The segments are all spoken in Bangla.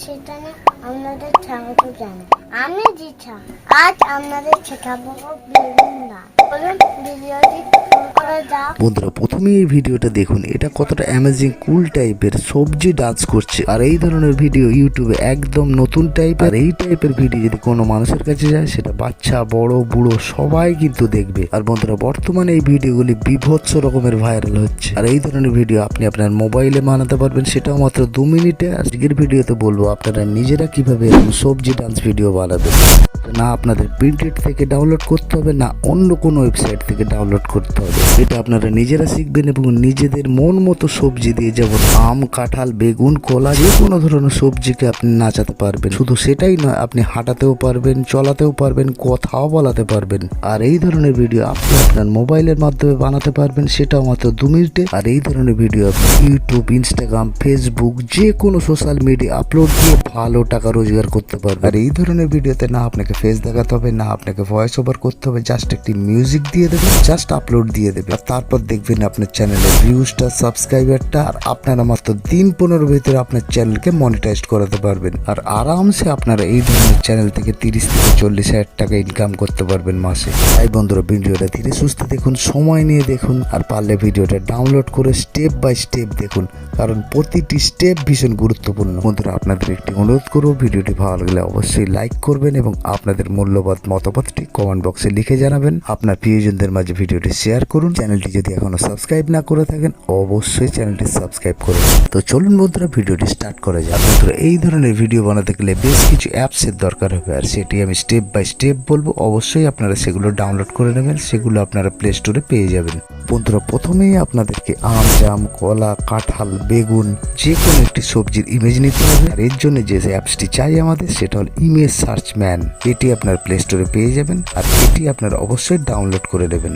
সেখানে আপনাদের স্বাগত জানাই। আমি জিছা, আজ আপনাদের শেখাবো বেগুন ডাল। বলুন ভিডিওটি শুরু করা যাক। বন্ধুরা প্রথমে এই ভিডিওটা দেখুন, এটা কতটা অ্যামেজিং কুল টাইপের সবজি ডান্স করছে। আর এই ধরনের ভিডিও ইউটিউবে একদম নতুন টাইপের। এই টাইপের ভিডিও যদি কোনো মানুষের কাছে যায়, সেটা বাচ্চা বড় বুড়ো সবাই কিন্তু দেখবে। আর বন্ধুরা বর্তমানে এই ভিডিওগুলি বিভৎস রকমের ভাইরাল হচ্ছে। আর এই ধরনের ভিডিও আপনি আপনার মোবাইলে বানাতে পারবেন, সেটাও মাত্র 2 মিনিটে। আজকের ভিডিওতে বলবো আপনারা নিজেরা কিভাবে এরকম সবজি ডান্স ভিডিও বানাবেন। না আপনাদের প্রিন্টেড থেকে ডাউনলোড করতে হবে, না অন্য কোনো ওয়েবসাইট থেকে ডাউনলোড করতে হবে। এটা আপনারা নিজেরা শিখবেন এবং নিজেদের মন মতো সবজি দিয়ে, যেমন আম, কাঁঠাল, বেগুন, কলা, যে কোনো ধরনের সবজিকে আপনি নাচাতে পারবেন। শুধু সেটাই নয়, আপনি হাঁটাতেও পারবেন, চলাতেও পারবেন, কথাও বলাতে পারবেন। আর এই ধরনের ভিডিও আপনি আপনার মোবাইলের মাধ্যমে বানাতে পারবেন, সেটাও মাত্র 2 মিনিটে। আর এই ধরনের ভিডিও আপনি ইউটিউব, ইনস্টাগ্রাম, ফেসবুক, যে কোনো সোশ্যাল মিডিয়া আপলোড দিয়ে ভালো টাকা রোজগার করতে পারবেন। আর এই ধরনের ভিডিওতে না আপনাকে ফেস দেখাতে হবে, না আপনাকে ভয়েস ওভার করতে হবে, জাস্ট একটি মিউজিক দিয়ে দেবেন, জাস্ট আপলোড দিয়ে দেবেন। আর তারপর দেখবেন আপনার চ্যানেলের ভিউজটা, সাবস্ক্রাইবারটা, আর আপনারা মাত্র 3-15 ভিতরে আপনার চ্যানেলকে মনিটাইজ করাতে পারবেন। আর আরামসে আপনারা এই ধরনের চ্যানেল থেকে 30 থেকে 40 হাজার টাকা ইনকাম করতে পারবেন মাসে। তাই বন্ধুরা ভিডিওটা ধীরে সুস্থে দেখুন, সময় নিয়ে দেখুন, আর পারলে ভিডিওটা ডাউনলোড করে স্টেপ বাই স্টেপ দেখুন, কারণ প্রতিটি স্টেপ ভীষণ গুরুত্বপূর্ণ। বন্ধুরা আপনাদের একটি অনুরোধ করব, ভিডিওটি ভালো লাগলে অবশ্যই লাইক করবেন এবং আপনাদের মূল্যবান মতামতটি কমেন্ট বক্সে লিখে জানাবেন। আপনার প্রিয়জনদের মাঝে ভিডিওটি শেয়ার করুন। চ্যানেলটি যদি এখনো সাবস্ক্রাইব না করে থাকেন, অবশ্যই চ্যানেলটি সাবস্ক্রাইব করুন। তো চলুন বন্ধুরা ভিডিওটি স্টার্ট করা যাক। বন্ধুরা এই ধরনের ভিডিও বানাতে গেলে বেশ কিছু অ্যাপসের দরকার হবে, আর সেটি আমি স্টেপ বাই স্টেপ বলবো। অবশ্যই আপনারা সেগুলো ডাউনলোড করে নেবেন, সেগুলো আপনারা প্লে স্টোরে পেয়ে যাবেন। বন্ধুরা প্রথমেই আপনাদেরকে আম, জাম, কলা, কাঁঠাল, বেগুন, যে কোনো একটি সবজির ইমেজ নিতে হবে। আর এর জন্য যে অ্যাপসটি চাই আমাদের, সেটা হল ইমেজ সার্চ ম্যান। এটি আপনার প্লে স্টোরে পেয়ে যাবেন, আর এটি আপনারা অবশ্যই ডাউনলোড করে নেবেন।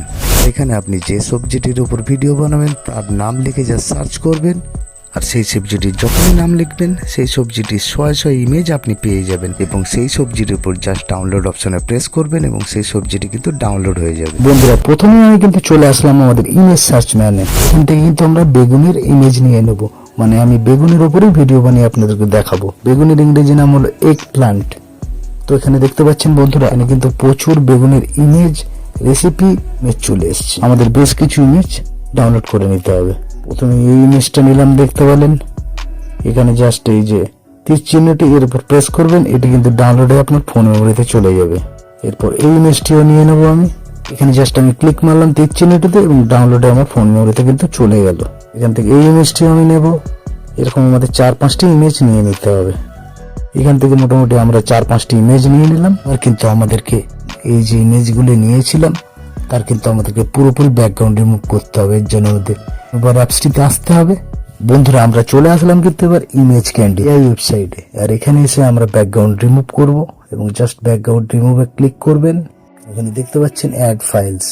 এখানে আপনি যে সবজিটির উপর ভিডিও বানাবেন তার নাম লিখে যা সার্চ করবেন, আর সেই সবজিটির যখনই নাম লিখবেন, সেই সবজিটির 100 ইমেজ আপনি পেয়ে যাবেন। এবং সেই সবজির উপর জাস্ট ডাউনলোড অপশনে প্রেস করবেন এবং সেই সবজিটি কিন্তু ডাউনলোড হয়ে যাবে। বন্ধুরা প্রথমে আমি কিন্তু চলে আসলাম আমাদের ইমেজ সার্চ ম্যানে। এখান থেকে কিন্তু আমরা বেগুনের ইমেজ নিয়ে নেব, মানে আমি বেগুনের উপরেই ভিডিও বানিয়ে আপনাদেরকে দেখাবো। বেগুনের ইংরেজি নাম হলো এগ প্লান্ট। তো এখানে দেখতে পাচ্ছেন বন্ধুরা, এখানে কিন্তু প্রচুর বেগুনের ইমেজ, রেসিপি ইমেজ চলে এসছে। আমাদের বেশ কিছু ইমেজ ডাউনলোড করে নিতে হবে। প্রথমে এই ইমেজটা নিলাম, দেখতে পেলেন এখানে জাস্ট এই যে তীর চিহ্নটি, এর উপর প্রেস করবেন, এটি কিন্তু ডাউনলোডে আপনার ফোন মেমোরিতে চলে যাবে। এরপর এই ইমেজটিও নিয়ে নেবো আমি। এখানে জাস্ট আমি ক্লিক মারলাম তীর চিহ্নটিতে এবং ডাউনলোডে আমার ফোন মেমোরিতে কিন্তু চলে গেল। এখান থেকে এই ইমেজটিও আমি নেব। এরকম আমাদের 4-5টি ইমেজ নিয়ে নিতে হবে। এখান থেকে মোটামুটি আমরা 4-5টি ইমেজ নিয়ে নিলাম। আর কিন্তু আমাদেরকে এই যে ইমেজগুলি নিয়েছিলাম তার কিন্তু আমাদেরকে পুরোপুরি ব্যাকগ্রাউন্ড রিমুভ করতে হবে। এর জন্য আমাদের এবার অ্যাপসটিতে আসতে হবে। বন্ধুরা আমরা চলে আসলাম কিন্তু এবার ইমেজ ক্যান্ডি এই ওয়েবসাইটে। আর এখানে এসে আমরা ব্যাকগ্রাউন্ড রিমুভ করব এবং জাস্ট ব্যাকগ্রাউন্ড রিমুভে ক্লিক করবেন। এখানে দেখতে পাচ্ছেন অ্যাড ফাইলস।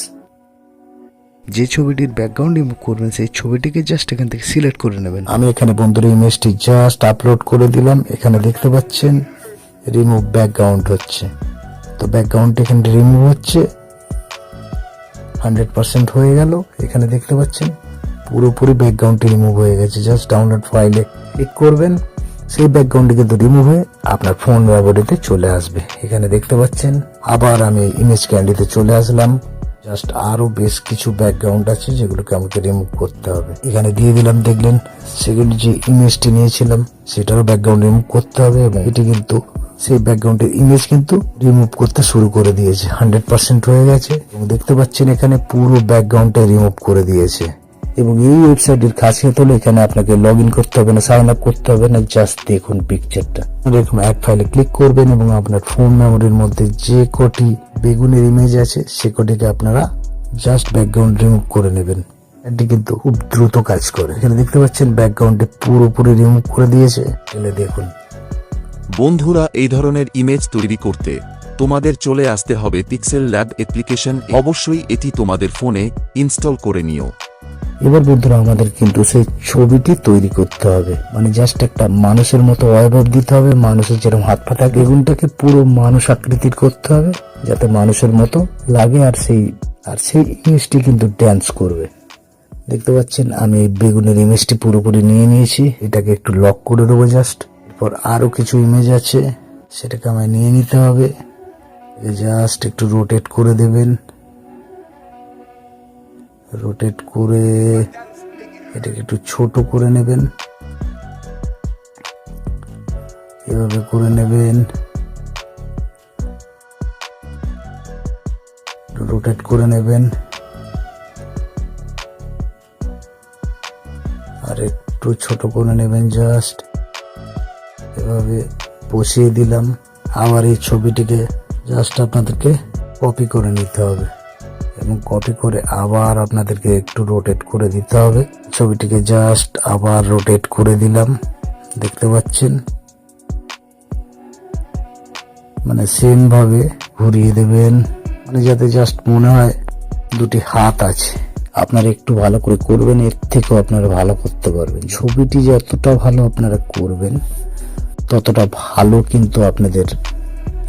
যে ছবিটির ব্যাকগ্রাউন্ড রিমুভ করবেন, সেই ছবিটিকে জাস্ট এখান থেকে সিলেক্ট করে নেবেন। আমি এখানে বন্ধুরা ইমেজটি জাস্ট আপলোড করে দিলাম। এখানে দেখতে পাচ্ছেন রিমুভ ব্যাকগ্রাউন্ড হচ্ছে। তো ব্যাকগ্রাউন্ড এখানে রিমুভ হচ্ছে, 100% হয়ে গেল। এখানে দেখতে পাচ্ছেন পুরোপুরি ব্যাকগ্রাউন্ডটি রিমুভ হয়ে গেছে। জাস্ট ডাউনলোড ফাইলে ক্লিক করবেন, সেই ব্যাকগ্রাউন্ডটি কিন্তু রিমুভ হয়ে আপনার ফোন মেমোরিতে চলে আসবে। এখানে দেখতে পাচ্ছেন আবার আমি ইমেজ ক্যান্ডিতে চলে আসলাম। জাস্ট আরো বেশ কিছু ব্যাকগ্রাউন্ড আছে যেগুলোকে আমাকে রিমুভ করতে হবে। এখানে দিয়ে দিলাম, দেখলেন সেগুলো যে ইমেজটি নিয়েছিলাম সেটারও ব্যাকগ্রাউন্ড রিমুভ করতে হবে। এবং এটি কিন্তু সেই ব্যাকগ্রাউন্ডের ইমেজ কিন্তু রিমুভ করতে শুরু করে দিয়েছে, 100% হয়ে গেছে। এবং দেখতে পাচ্ছেন এখানে পুরো ব্যাকগ্রাউন্ডটা রিমুভ করে দিয়েছে। এবং এই ওয়েবসাইটের খাসিয়ত হলো এখানে আপনাকে লগ ইন করতে হবে না, সাইন আপ করতে হবে না। জাস্ট দেখুন পিকচারটা, এরকম অ্যাড ফাইলে ক্লিক করবেন এবং আপনার ফোন মেমোরির মধ্যে যে কটি বেগুনের ইমেজ আছে সে কটিকে আপনারা জাস্ট ব্যাকগ্রাউন্ড রিমুভ করে নেবেন। এটি কিন্তু খুব দ্রুত কাজ করে। এখানে দেখতে পাচ্ছেন ব্যাকগ্রাউন্ডে পুরোপুরি রিমুভ করে দিয়েছে। এখানে দেখুন বন্ধুরা এই ধরনের ইমেজ তৈরি করতে তোমাদের চলে আসতে হবে পিক্সেল ল্যাব অ্যাপ্লিকেশন। অবশ্যই এটি তোমাদের ফোনে ইনস্টল করে নিও। এবার বন্ধুরা আমাদের কিন্তু সেই ছবিটি তৈরি করতে হবে, মানে জাস্ট একটা মানুষের মতো অয়ভাব দিতে হবে। মানুষের যেরকম হাত পা থাকে, বেগুনটাকে পুরো মানুষ আকৃতির করতে হবে যাতে মানুষের মতো লাগে। আর সেই ইমেজটি কিন্তু ড্যান্স করবে। দেখতে পাচ্ছেন আমি এই বেগুনের ইমেজটি পুরোপুরি নিয়ে নিয়েছি। এটাকে একটু লক করে দেবো জাস্ট। এরপর আরো কিছু ইমেজ আছে, সেটাকে আমায় নিয়ে নিতে হবে। জাস্ট একটু রোটেট করে দেবেন, রোটেট করে এটাকে একটু ছোট করে নেবেন, এভাবে করে নেবেন, রোটেট করে নেবেন, আর একটু ছোট করে নেবেন। জাস্ট এভাবে বসিয়ে দিলাম। আবার এই ছবিটিকে জাস্ট আপনাদেরকে কপি করে নিতে হবে এবং কপি করে আবার আপনাদেরকে একটু রোটেট করে দিতে হবে। ছবিটিকে জাস্ট আবার রোটেট করে দিলাম, দেখতে পাচ্ছেন, মানে সেম ভাবে ঘুরিয়ে দেবেন, মানে যাতে জাস্ট মনে হয় দুটি হাত আছে। আপনারা একটু ভালো করে করবেন, এর থেকেও আপনারা ভালো করতে পারবেন। ছবিটি যতটা ভালো আপনারা করবেন ততটা ভালো কিন্তু আপনাদের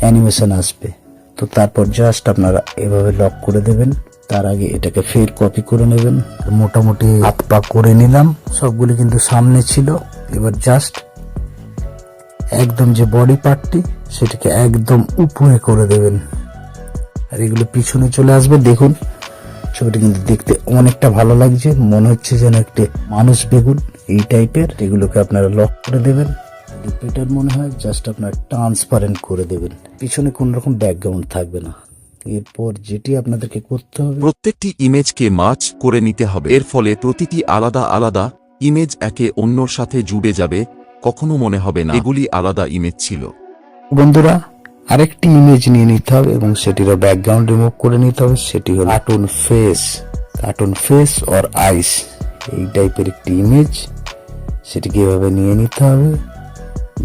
অ্যানিমেশন আসবে। তো তারপর জাস্ট আপনারা এভাবে লক করে দেবেন। তার আগে এটাকে ফের কপি করে নেবেন। মোটামুটি হাত পা করে নিলাম, সবগুলি কিন্তু সামনে ছিল। এবার জাস্ট একদম যে বডি পার্টটি সেটাকে একদম উপরে করে দেবেন, আর এগুলো পিছনে চলে আসবে। দেখুন ছবিটা কিন্তু দেখতে অনেকটা ভালো লাগছে, মনে হচ্ছে যেন একটি মানুষ বেগুন এই টাইপের। এগুলোকে আপনারা লক করে দেবেন। বেটার মনে হয় জাস্ট আপনার ট্রান্সপারেন্ট করে দেবেন, পিছনে কোন রকম ব্যাকগ্রাউন্ড থাকবে না। এরপর যেটি আপনাদেরকে করতে হবে, প্রত্যেকটি ইমেজকে মার্জ করে নিতে হবে। এর ফলে প্রতিটি আলাদা আলাদা ইমেজ একে অন্যর সাথে জুড়ে যাবে, কখনো মনে হবে না এগুলি আলাদা ইমেজ ছিল। বন্ধুরা আরেকটি ইমেজ নিয়ে নিতে হবে এবং সেটিরও ব্যাকগ্রাউন্ড রিমুভ করে নিতে হবে। সেটি হল কার্টুন ফেস অর আইস, এই টাইপের একটি ইমেজ। সেটিকে এভাবে নিয়ে নিতে হবে,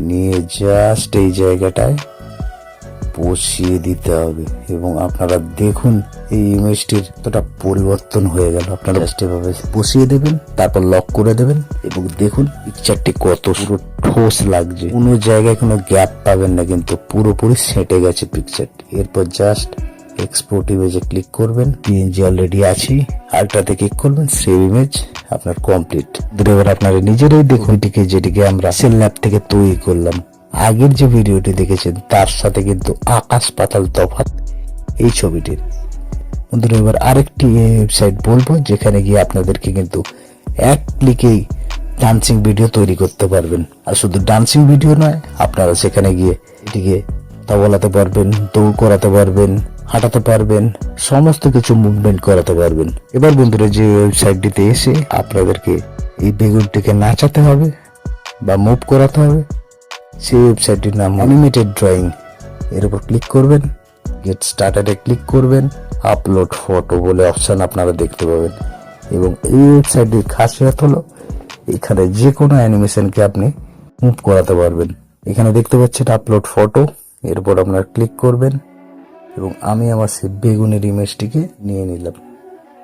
নিয়ে জাস্ট এই জায়গাটায় বসিয়ে দিতে হবে এবং আপনারা দেখুন এই ইমেজটির কতটা পরিবর্তন হয়ে গেল। আপনারা জাস্ট এভাবে বসিয়ে দেবেন, তারপর লক করে দেবেন এবং দেখুন পিকচারটি কত পুরো ঠোস লাগছে, কোনো জায়গায় কোনো গ্যাপ পাবেন না, কিন্তু পুরোপুরি সেটে গেছে পিকচারটি। এরপর জাস্ট এক্সপোর্ট ইমেজে ক্লিক করবেন, পিএনজি অলরেডি আছে, আলট্রাতে ক্লিক করবেন, সেভ ইমেজ আপনার কমপ্লিট। এবার আপনারা নিজেরাই দেখুন এটিকে, যেটিকে আমরা সেল ল্যাব থেকে তৈরি করলাম। আগের যে ভিডিওটি দেখেছেন তার সাথে কিন্তু আকাশ পাতাল তফাৎ এই ছবিটির। বন্ধুরা এবার আরেকটি ওয়েবসাইট বলবো, যেখানে গিয়ে আপনাদেরকে কিন্তু এক ক্লিকেই ডান্সিং ভিডিও তৈরি করতে পারবেন। আর শুধু ডান্সিং ভিডিও নয়, আপনারা সেখানে গিয়ে এটিকে বলাতে পারবেন, দৌড় করাতে পারবেন, হাঁটাতে পারবেন, সমস্ত কিছু মুভমেন্ট করাতে পারবেন। এবার বন্ধুরা যে ওয়েবসাইটটিতে এসে আপনাদেরকে এই বেগুনটিকে নাচাতে হবে বা মুভ করাতে হবে, সেই ওয়েবসাইটটির নাম অ্যানিমেটেড ড্রয়িং। এর উপর ক্লিক করবেন, গেট স্টার্টেডে ক্লিক করবেন, আপলোড ফটো বলে অপশন আপনারা দেখতে পাবেন। এবং এই ওয়েবসাইটটির খাসিয়ত হলো এখানে যে কোনো অ্যানিমেশনকে আপনি মুভ করাতে পারবেন। এখানে দেখতে পাচ্ছেন আপলোড ফটো, এর উপর আপনারা ক্লিক করবেন এবং আমি আমার সেই বেগুনের ইমেজটিকে নিয়ে নিলাম।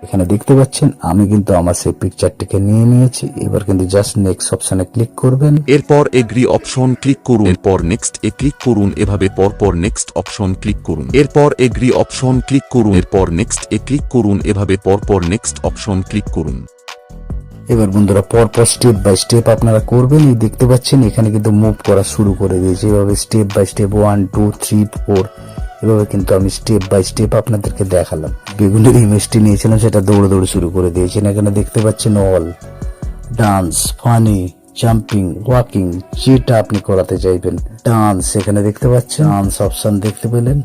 এখানে দেখতে পাচ্ছেন আমি কিন্তু আমার সেই পিকচারটিকে নিয়ে নিয়েছি। এবার কিন্তু জাস্ট নেক্সট অপশনে ক্লিক করবেন, এরপর এগ্রি অপশন ক্লিক করুন, এরপর নেক্সট এ ক্লিক করুন, এভাবে পরপর নেক্সট অপশন ক্লিক করুন, এরপর এগ্রি অপশন ক্লিক করুন, এরপর নেক্সট এ ক্লিক করুন, এভাবে পরপর নেক্সট অপশন ক্লিক করুন। এবার বন্ধুরা পরপর স্টেপ বাই স্টেপ আপনারা করবেন। এই দেখতে পাচ্ছেন এখানে কিন্তু মুভ করা শুরু করে দিয়েছে। এভাবে স্টেপ বাই স্টেপ 1 2 3 4 এভাবে কিন্তু আমি স্টেপ বাই স্টেপ আপনাদেরকে দেখালাম। বেগুনের ইমেজটি নিয়েছিলাম, সেটা দৌড়ে দৌড়ে শুরু করে দিয়েছেন। এখানে দেখতে পাচ্ছেন all, dance, funny, jumping, walking, যেটা আপনি করাতে চাইবেন। ডান্স এখানে দেখতে পাচ্ছেন, ডান্স অপশন দেখতে পেলেন,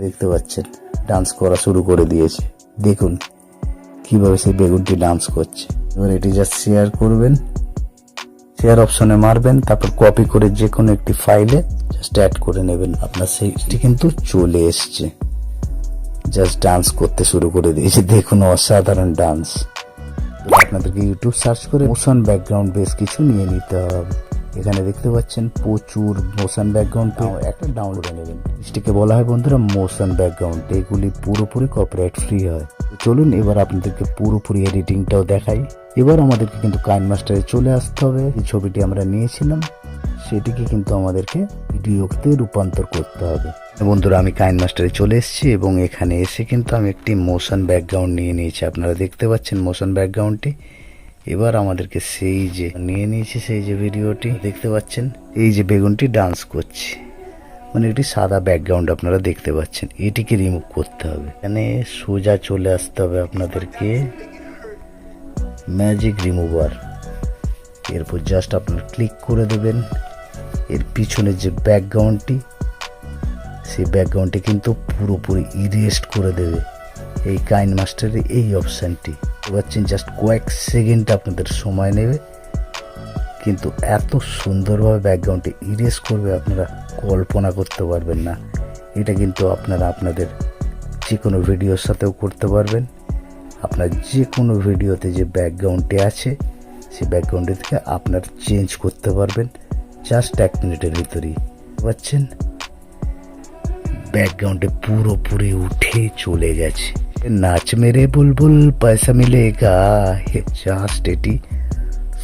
দেখতে পাচ্ছেন ডান্স করা শুরু করে দিয়েছে। দেখুন কিভাবে সেই বেগুনটি ডান্স করছে। এবার এটি জাস্ট শেয়ার করবেন, শেয়ার অপশনে মারবেন, তারপর কপি করে যে কোনো একটি ফাইলে জাস্ট অ্যাড করে নেবেন। আপনার সেইটি কিন্তু চলে এসছে, জাস্ট ডান্স করতে শুরু করে দিয়েছে। দেখুন অসাধারণ ডান্স। আপনাদেরকে ইউটিউব সার্চ করে মোশন ব্যাকগ্রাউন্ড বেশ কিছু নিয়ে নিতে হবে। এখানে দেখতে পাচ্ছেন প্রচুর মোশন ব্যাকগ্রাউন্ড, একটা ডাউনলোড করে নেবেন। এটিকে বলা হয় বন্ধুরা মোশন ব্যাকগ্রাউন্ড। এগুলি পুরোপুরি কপিরাইট ফ্রি হয়। চলুন এবার আপনাদেরকে পুরোপুরি এডিটিংটাও দেখাই। এবার আমাদেরকে কিন্তু কাইনমাস্টারে চলে আসতে হবে। যে ছবিটি আমরা নিয়েছিলাম সেটিকে কিন্তু আমাদেরকে ভিডিওতে রূপান্তর করতে হবে। বন্ধুরা আমি কাইনমাস্টারে চলে এসেছি এবং এখানে এসে কিন্তু আমি একটি মোশন ব্যাকগ্রাউন্ড নিয়ে নিয়েছি। আপনারা দেখতে পাচ্ছেন মোশন ব্যাকগ্রাউন্ডটি। এবার আমাদেরকে সেই যে নিয়ে নিয়েছে সেই যে ভিডিওটি দেখতে পাচ্ছেন, এই যে বেগুনটি ডান্স করছে, মানে এটি সাদা ব্যাকগ্রাউন্ড আপনারা দেখতে পাচ্ছেন, এটিকে রিমুভ করতে হবে। এখানে সোজা চলে আসতে হবে আপনাদেরকে ম্যাজিক রিমুভার, এরপর জাস্ট আপনারা ক্লিক করে দেবেন। এর পিছনে যে ব্যাকগ্রাউন্ডটি, সেই ব্যাকগ্রাউন্ডটি কিন্তু পুরোপুরি ইরেস্ট করে দেবে এই কাইন মাস্টারের এই অপশানটি। পাচ্ছেন জাস্ট কয়েক সেকেন্ড আপনাদের সময় নেবে, কিন্তু এত সুন্দরভাবে ব্যাকগ্রাউন্ডটি ইরেজ করবে আপনারা কল্পনা করতে পারবেন না। এটা কিন্তু আপনারা আপনাদের যে কোনো ভিডিওর সাথেও করতে পারবেন। আপনার যে কোনো ভিডিওতে যে ব্যাকগ্রাউন্ডটি আছে সেই ব্যাকগ্রাউন্ডটি থেকে আপনার চেঞ্জ করতে পারবেন জাস্ট 1 মিনিটের ভিতরেই। পাচ্ছেন ব্যাকগ্রাউন্ডে পুরোপুরি উঠে চলে গেছে। নাচ মেরে বুলবুল পয়সা মিলেগা, জাস্ট এটি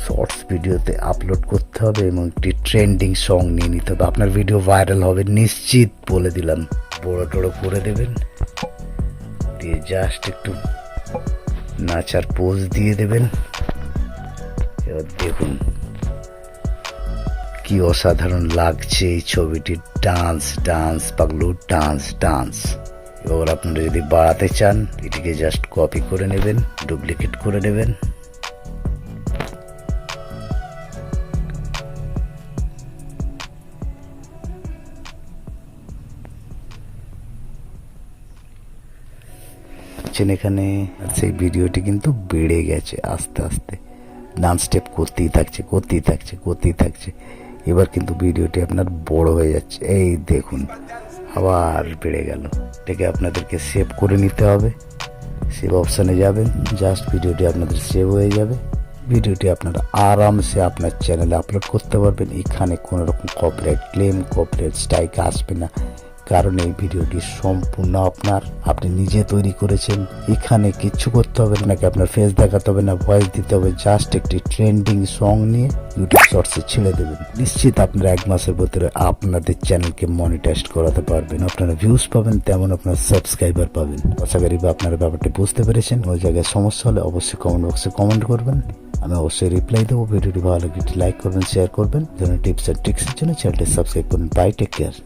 শর্টস ভিডিওতে আপলোড করতে হবে এবং একটি ট্রেন্ডিং সং নিয়ে নিতে হবে। আপনার ভিডিও ভাইরাল হবে নিশ্চিত, বলে দিলাম। বড় টড়ো করে দেবেন, দিয়ে জাস্ট একটু নাচার পোজ দিয়ে দেবেন। এবার দেখুন কি অসাধারণ লাগছে এই ছবিটি। Dance dance Paglu dance dance. এবার আপনারা যদি বাড়াতে চান এটিকে জাস্ট কপি করে নেবেন, ডুপ্লিকেট করে নেবেন। এখানে সেই ভিডিওটি কিন্তু বেড়ে গেছে আস্তে আস্তে, ডান্স স্টেপ করতেই থাকছে। এবার কিন্তু ভিডিওটি আপনার বড় হয়ে যাচ্ছে, এই দেখুন আবার বেড়ে গেল। এটাকে আপনাদেরকে সেভ করে নিতে হবে। সেভ অপশানে যাবেন, জাস্ট ভিডিওটি আপনাদের সেভ হয়ে যাবে। ভিডিওটি আপনারা আরামসে আপনার চ্যানেলে আপলোড করতে পারবেন। এখানে কোনো রকম কপিরাইট ক্লেম, কপিরাইট স্ট্রাইক আসবে না, কারণ এই ভিডিওটি সম্পূর্ণ আপনার, আপনি নিজে তৈরি করেছেন। এখানে কিচ্ছু করতে হবে না, আপনার ফেস দেখাতে হবে না, ভয়েস দিতে হবে, জাস্ট একটি ট্রেন্ডিং সং নিয়ে ইউটিউব শর্টসে ছেড়ে দেবেন। নিশ্চিত আপনারা 1 মাসের ভিতরে আপনাদের চ্যানেলকে মনিটাইজ করাতে পারবেন। আপনারা ভিউজ পাবেন, তেমন আপনার সাবস্ক্রাইবার পাবেন। আশা করি আপনারা ব্যাপারটি বুঝতে পেরেছেন। ওই জায়গায় সমস্যা হলে অবশ্যই কমেন্ট বক্সে কমেন্ট করবেন, আমি অবশ্যই রিপ্লাই দেবো। ভিডিওটি ভালো লাগলে লাইক করবেন, শেয়ার করবেন। ধরনের টিপস অ্যান্ড ট্রিক্সের জন্য চ্যানেলটি সাবস্ক্রাইব করুন। Bye, take care.